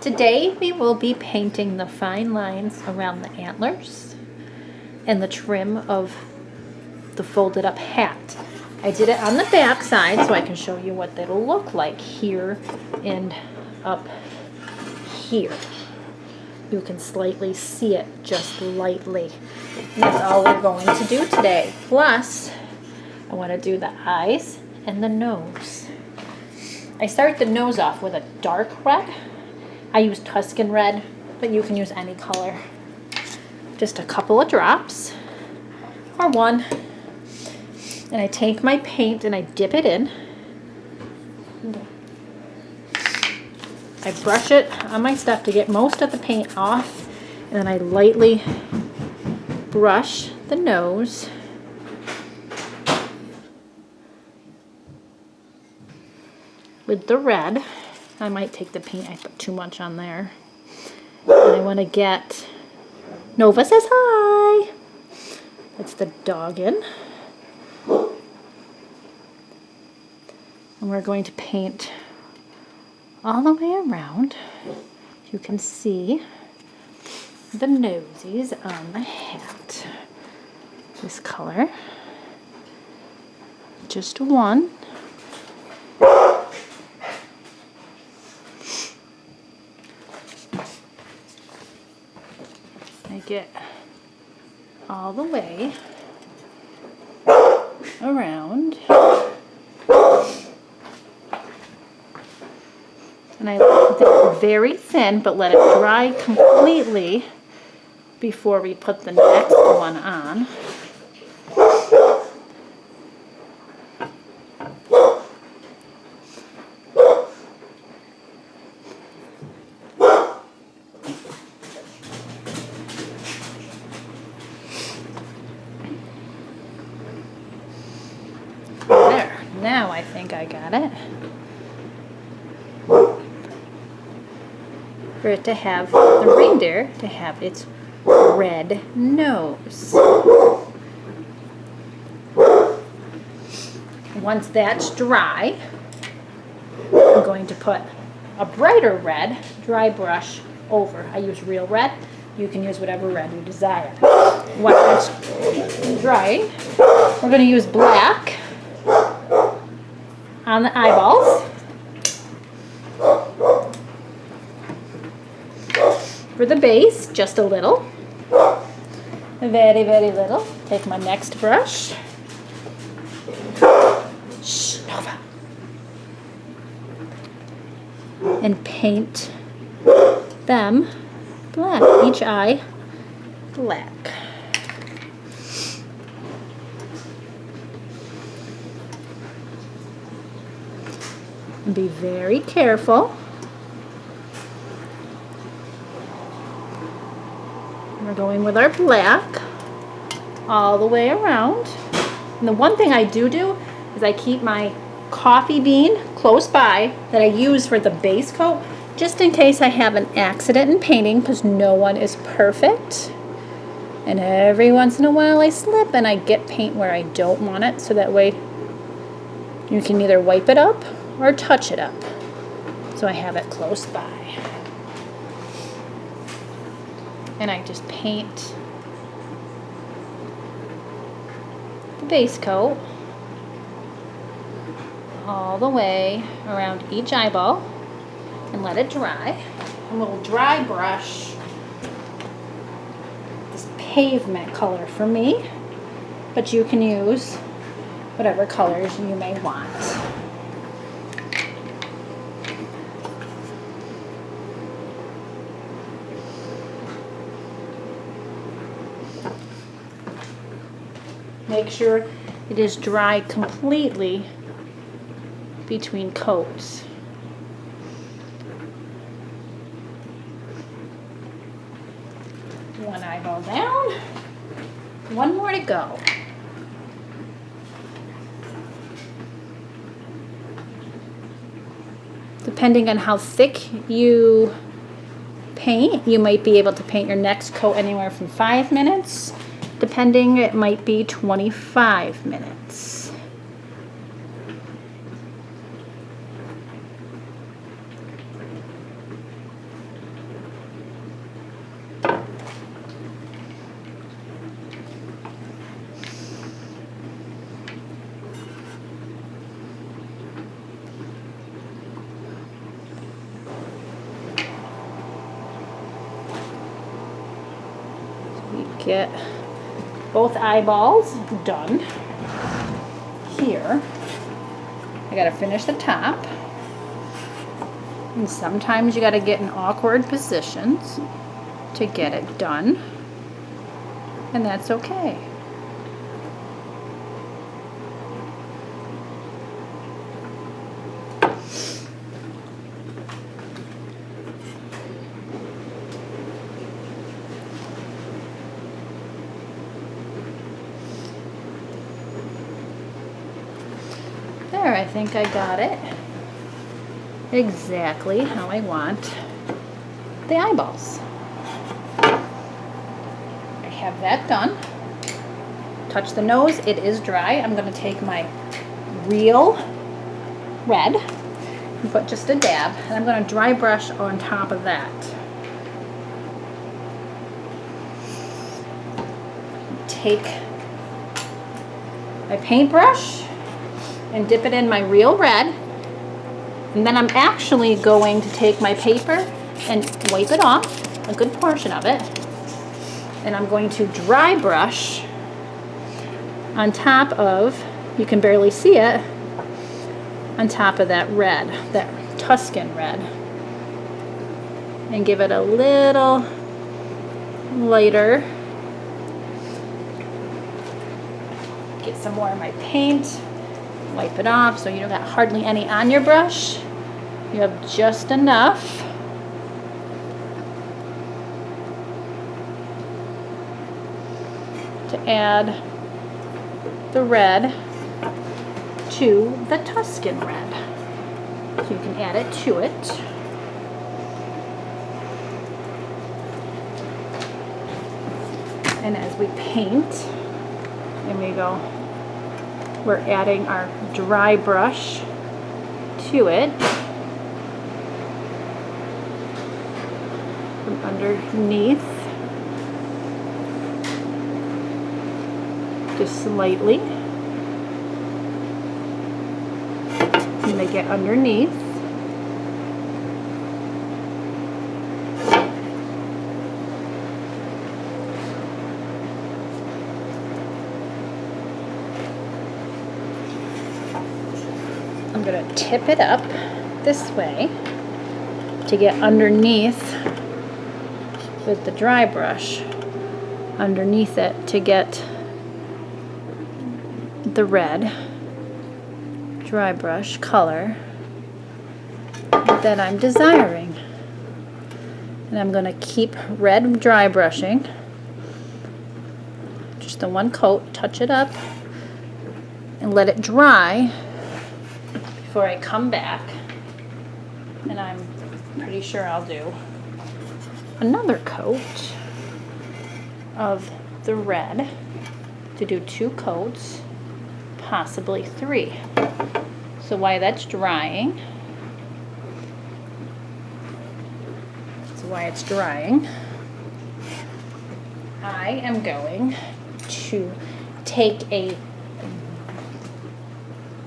Today we will be painting the fine lines around the antlers and the trim of the folded up hat. I did it on the back side so I can show you what it'll look like here and up here. You can slightly see it just lightly. And that's all we're going to do today. Plus, I want to do the eyes and the nose. I start the nose off with a dark red. I use Tuscan red, but you can use any color. Just a couple of drops, or one. And I take my paint and I dip it in. I brush it on my stuff to get most of the paint off, and then I lightly brush the nose. With the red. I might take the paint, I put too much on there. And I want to get, Nova says hi. That's the doggin. And we're going to paint all the way around. You can see the nosies on the hat. This color. Just one. I get all the way around. And I let it very thin, but let it dry completely before we put the next one on. There, now I think I got it. For it to have, the reindeer to have its red nose. Once that's dry, I'm going to put a brighter red dry brush over. I use real red. You can use whatever red you desire. Once it's dry, we're going to use black on the eyeballs. For the base, just a little. Very, very little. Take my next brush. Shh, Nova. And paint them black. Each eye black. And be very careful. We're going with our black all the way around. And the one thing I do is I keep my coffee bean close by that I use for the base coat, just in case I have an accident in painting, because no one is perfect. And every once in a while I slip and I get paint where I don't want it, so that way you can either wipe it up or touch it up. So I have it close by. And I just paint the base coat all the way around each eyeball and let it dry. And we'll dry brush this pavement color for me, but you can use whatever colors you may want. Make sure it is dry completely between coats. One eyeball down, one more to go. Depending on how thick you paint, you might be able to paint your next coat anywhere from 5 minutes. Depending, it might be 25 minutes. Get both eyeballs done. Here, I gotta finish the top. And sometimes you gotta get in awkward positions to get it done. And that's okay. There, I think I got it exactly how I want the eyeballs. I have that done. Touch the nose, it is dry. I'm going to take my real red and put just a dab, and I'm going to dry brush on top of that. Take my paintbrush and dip it in my real red, and then I'm actually going to take my paper and wipe it off, a good portion of it, and I'm going to dry brush on top of, you can barely see it, on top of that red, that Tuscan red, and give it a little lighter. Get some more of my paint. Wipe it off so you don't got hardly any on your brush. You have just enough. To add the red to the Tuscan red. So you can add it to it. And as we paint, there we go. We're adding our dry brush to it from underneath, just slightly. And they get underneath. I'm going to tip it up this way to get underneath with the dry brush, underneath it to get the red dry brush color that I'm desiring. And I'm going to keep red dry brushing, just the one coat, touch it up, and let it dry before I come back, and I'm pretty sure I'll do another coat of the red to do 2 coats, possibly 3. So while that's drying, I am going to take a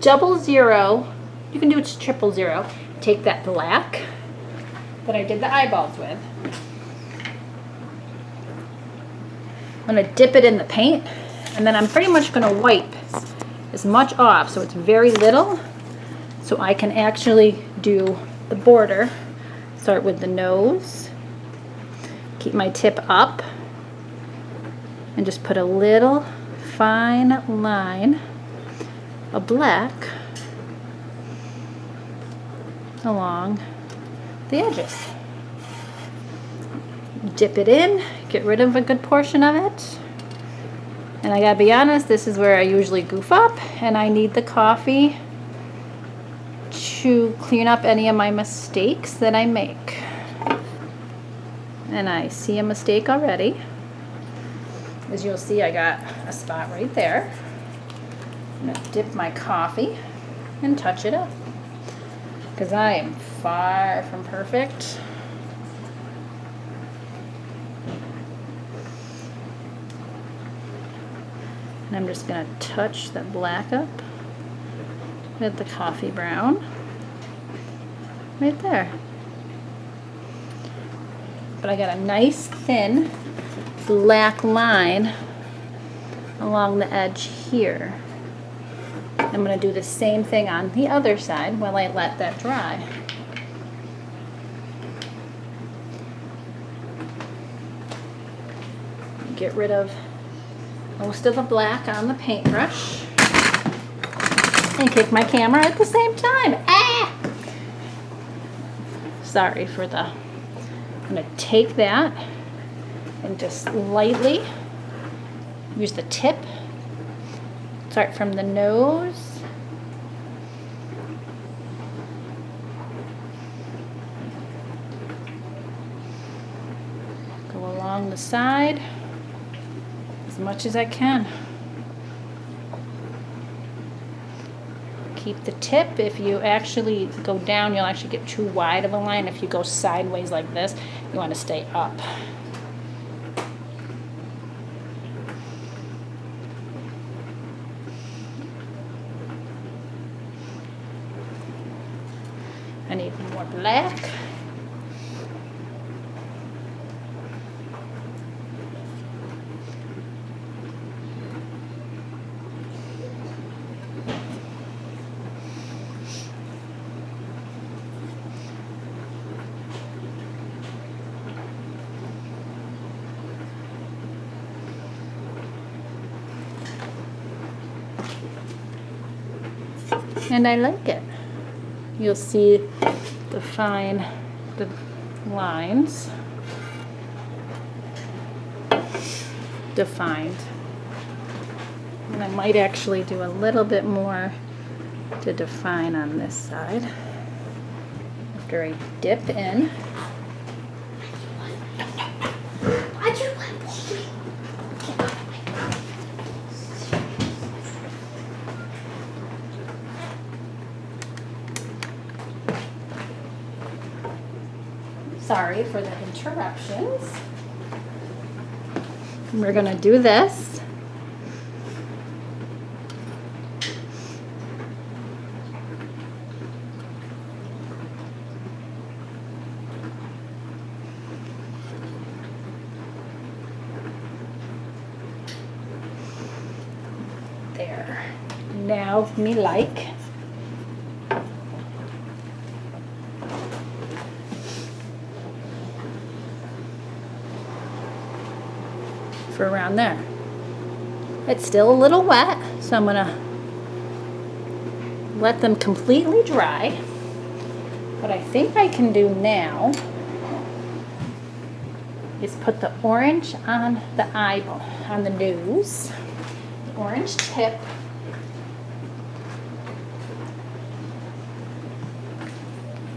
00, you can do it 000, take that black that I did the eyeballs with. I'm going to dip it in the paint, and then I'm pretty much going to wipe as much off so it's very little, so I can actually do the border. Start with the nose, keep my tip up, and just put a little fine line of black along the edges. Dip it in, get rid of a good portion of it. And I gotta be honest, this is where I usually goof up, and I need the coffee to clean up any of my mistakes that I make. And I see a mistake already. As you'll see, I got a spot right there. I'm gonna dip my coffee and touch it up, because I am far from perfect. And I'm just going to touch the black up with the coffee brown right there. But I got a nice thin black line along the edge here. I'm going to do the same thing on the other side while I let that dry. Get rid of most of the black on the paintbrush and kick my camera at the same time. Ah! Sorry for the... I'm going to take that and just lightly use the tip. Start from the nose. Go along the side as much as I can. Keep the tip. If you actually go down, you'll actually get too wide of a line. If you go sideways like this, you want to stay up. I need more black. And I like it. You'll see the lines defined. And I might actually do a little bit more to define on this side after I dip in. Sorry for the interruptions. We're going to do this. There. Now, me like. For around there. It's still a little wet, so I'm gonna let them completely dry. What I think I can do now is put the orange on the eyeball, on the nose, the orange tip.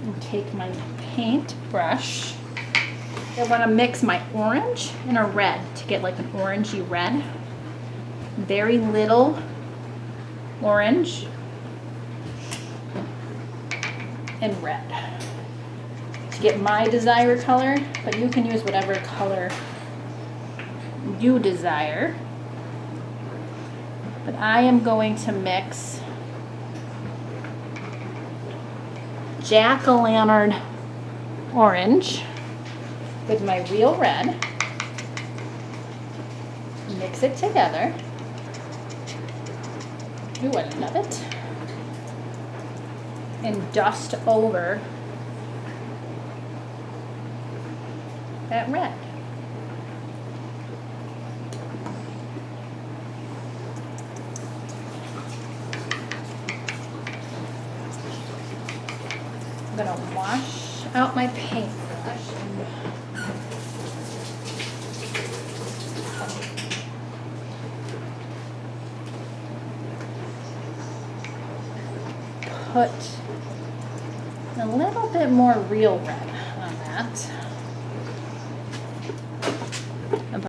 And take my paint brush. I want to mix my orange and a red to get like an orangey red. Very little orange and red to get my desired color, but you can use whatever color you desire. But I am going to mix jack-o'-lantern orange with my real red, mix it together. Ooh, I love it. And dust over that red. I'm gonna wash out my paintbrush. Put a little bit more real red on that.